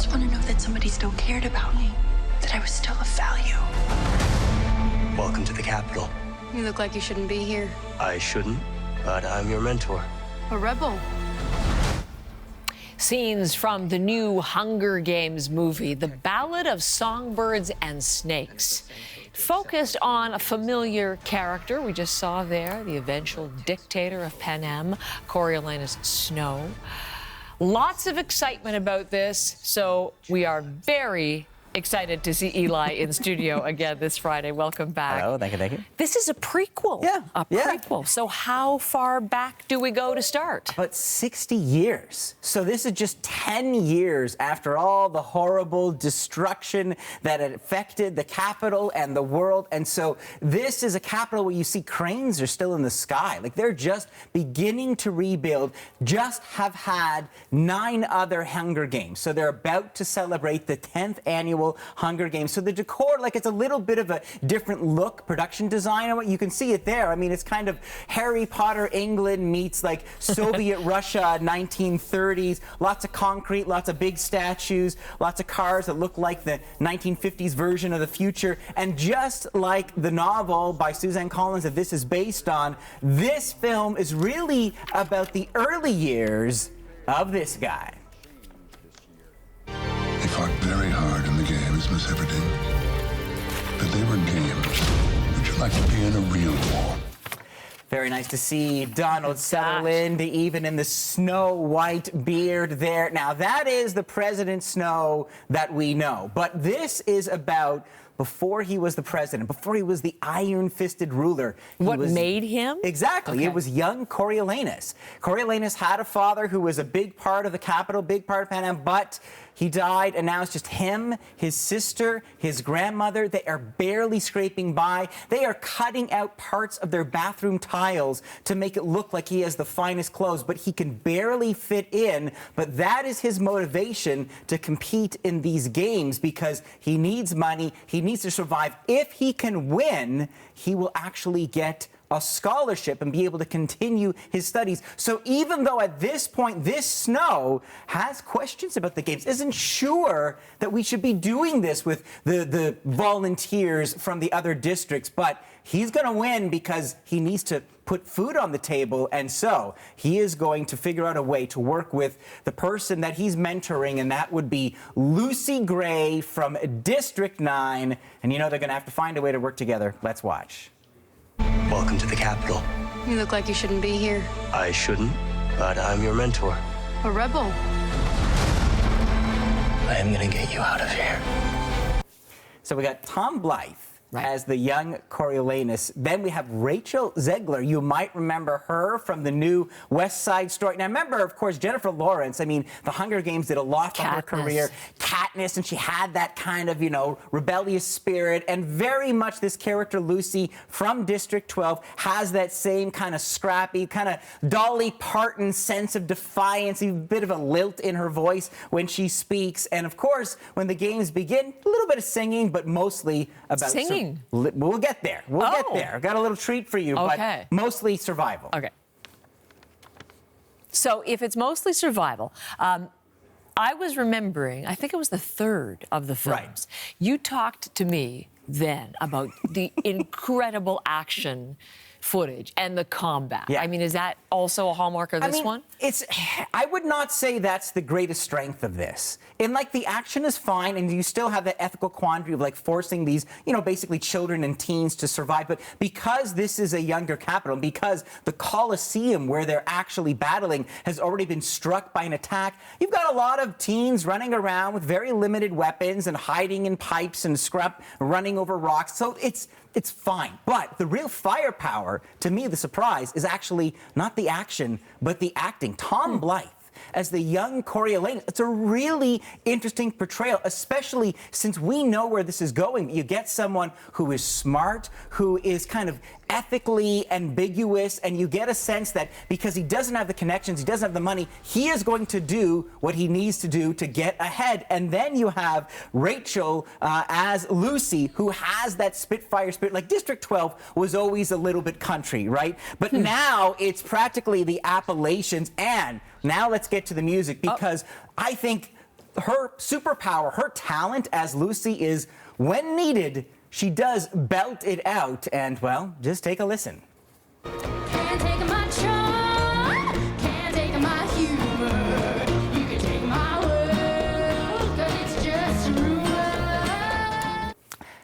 just want to know that somebody still cared about me, that I was still of value. Welcome to the Capitol. You look like you shouldn't be here. I shouldn't, but I'm your mentor. A rebel. Scenes from the new Hunger Games movie, The Ballad of Songbirds and Snakes. Focused on a familiar character we just saw there, the eventual dictator of Panem, Coriolanus Snow. Lots of excitement about this, so we are very excited to see Eli in studio again this Friday. Welcome back. Hello, thank you, thank you. This is a prequel. Yeah. A prequel. So how far back do we go to start? About 60 years. So this is just 10 years after all the horrible destruction that had affected the capital and the world. And so this is a capital where you see cranes are still in the sky. Like they're just beginning to rebuild, just have had 9 other Hunger Games. So they're about to celebrate the 10th annual Hunger Games. So the decor, like it's a little bit of a different look, production design. You can see it there. I mean, it's kind of Harry Potter England meets like Soviet Russia 1930s. Lots of concrete, lots of big statues, lots of cars that look like the 1950s version of the future. And just like the novel by Suzanne Collins that this is based on, this film is really about the early years of this guy. He fought very hard in the games, Miss Everdeen. But they were games. Would you like to be in a real war? Very nice to see Donald Sutherland, even in the snow-white beard there. Now, that is the President Snow that we know. But this is about before he was the president, before he was the iron-fisted ruler. What made him? Exactly. Okay. It was young Coriolanus. Coriolanus had a father who was a big part of the capital, big part of Panem, but he died, and now it's just him, his sister, his grandmother. They are barely scraping by. They are cutting out parts of their bathroom tiles to make it look like he has the finest clothes, but he can barely fit in. But that is his motivation to compete in these games because he needs money. He needs to survive. If he can win, he will actually get a scholarship and be able to continue his studies. So even though at this point, this Snow has questions about the games, isn't sure that we should be doing this with the volunteers from the other districts, but he's going to win because he needs to put food on the table. And so he is going to figure out a way to work with the person that he's mentoring, and that would be Lucy Gray from District 9. And you know they're going to have to find a way to work together. Let's watch. Welcome to the Capitol. You look like you shouldn't be here. I shouldn't, but I'm your mentor. A rebel. I am gonna get you out of here. So we got Tom Blythe as the young Coriolanus. Then we have Rachel Zegler. You might remember her from the new West Side Story. Now remember, of course, Jennifer Lawrence. I mean, the Hunger Games did a lot for her career. Katniss, and she had that kind of, you know, rebellious spirit. And very much this character, Lucy, from District 12, has that same kind of scrappy, kind of Dolly Parton sense of defiance, a bit of a lilt in her voice when she speaks. And of course, when the games begin, a little bit of singing, but mostly about singing. We'll get there. We'll get there. I've got a little treat for you, but mostly survival. Okay. So if it's mostly survival, I was remembering, I think it was the third of the films. Right. You talked to me then about the incredible action footage and the combat. Yeah. I mean, is that also a hallmark of this one? I would not say that's the greatest strength of this. And like the action is fine, and you still have the ethical quandary of like forcing these, you know, basically children and teens to survive. But because this is a younger capital, and because the Colosseum where they're actually battling has already been struck by an attack, you've got a lot of teens running around with very limited weapons and hiding in pipes and scrap, running over rocks. So it's fine. But the real firepower, to me, the surprise, is actually not the action, but the acting. Tom Blythe as the young Coriolanus. It's a really interesting portrayal, especially since we know where this is going. You get someone who is smart, who is kind of ethically ambiguous, and you get a sense that because he doesn't have the connections, he doesn't have the money, he is going to do what he needs to do to get ahead. And then you have Rachel as Lucy, who has that Spitfire spirit. Like District 12 was always a little bit country, right? But now it's practically the Appalachians. And now let's get to the music, because I think her superpower, her talent as Lucy is, when needed, she does belt it out. And, well, just take a listen. Can't take my charm, can't take my humor. You can take my world, 'cause it's just a rumor.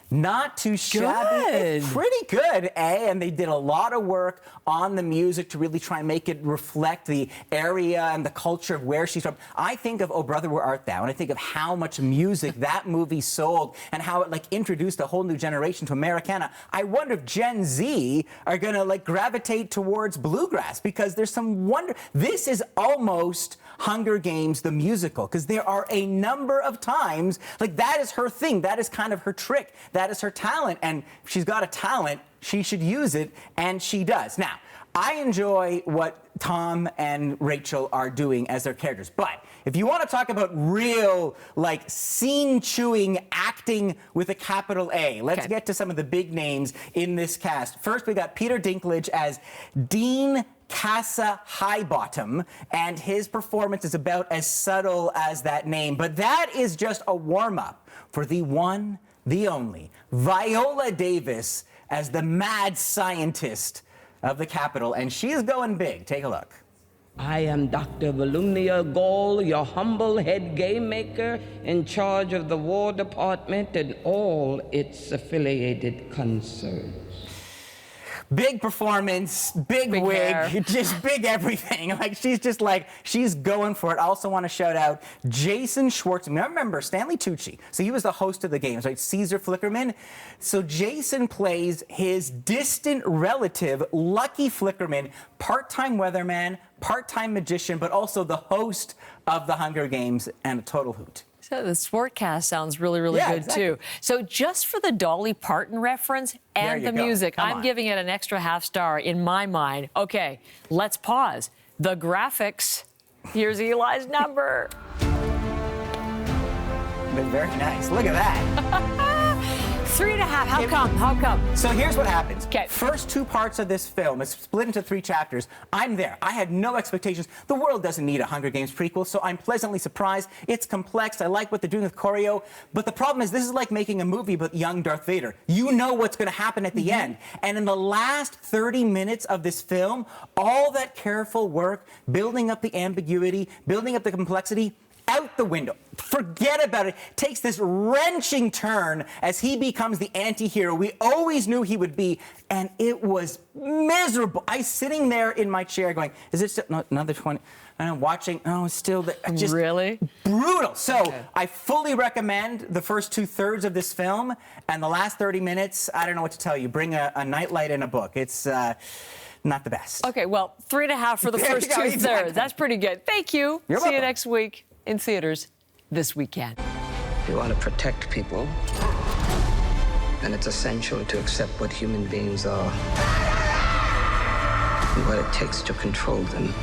Not too shabby. Good. It's pretty good, eh? And they did a lot of work on the music to really try and make it reflect the area and the culture of where she's from. I think of Oh Brother, Where Art Thou? And I think of how much music that movie sold and how it introduced a whole new generation to Americana. I wonder if Gen Z are gonna gravitate towards bluegrass, because there's some wonder. This is almost Hunger Games the musical, because there are a number of times, that is her thing, that is kind of her trick, that is her talent, and if she's got a talent, she should use it, and she does. Now, I enjoy what Tom and Rachel are doing as their characters, but if you want to talk about real, scene-chewing acting with a capital A, let's get to some of the big names in this cast. First, we got Peter Dinklage as Dean Casa Highbottom, and his performance is about as subtle as that name, but that is just a warm-up for the one, the only, Viola Davis as the mad scientist of the Capitol, and she's going big. Take a look. I am Dr. Volumnia Gall, your humble head game maker in charge of the War Department and all its affiliated concerns. Big performance, big wig, hair. just big everything. She's going for it. I also want to shout out Jason Schwartzman. I remember Stanley Tucci. So he was the host of the games, right? Caesar Flickerman. So Jason plays his distant relative, Lucky Flickerman, part-time weatherman, part-time magician, but also the host of the Hunger Games, and a total hoot. So the Sportcast sounds really, really good, exactly. too. So just for the Dolly Parton reference and the music, I'm giving it an extra half star in my mind. Okay, let's pause. The graphics. Here's Eli's number. Been very nice. Look at that. 3.5. How come? So here's what happens. Okay. First two parts of this film is split into 3 chapters. I'm there. I had no expectations. The world doesn't need a Hunger Games prequel, so I'm pleasantly surprised. It's complex. I like what they're doing with choreo. But the problem is, this is like making a movie about young Darth Vader. You know what's going to happen at the end. And in the last 30 minutes of this film, all that careful work, building up the ambiguity, building up the complexity, out the window. Forget about it. Takes this wrenching turn as he becomes the anti-hero we always knew he would be, and it was miserable. I sitting there in my chair going, is it still another 20? And I'm watching, it's still just really brutal. So I fully recommend the first 2/3 of this film, and the last 30 minutes, I don't know what to tell you. Bring a nightlight and a book. It's not the best. Okay, well, 3.5 for the first 2/3. Exactly. That's pretty good. Thank you. You're See welcome. you next week in theaters this weekend. If you want to protect people, then it's essential to accept what human beings are and what it takes to control them.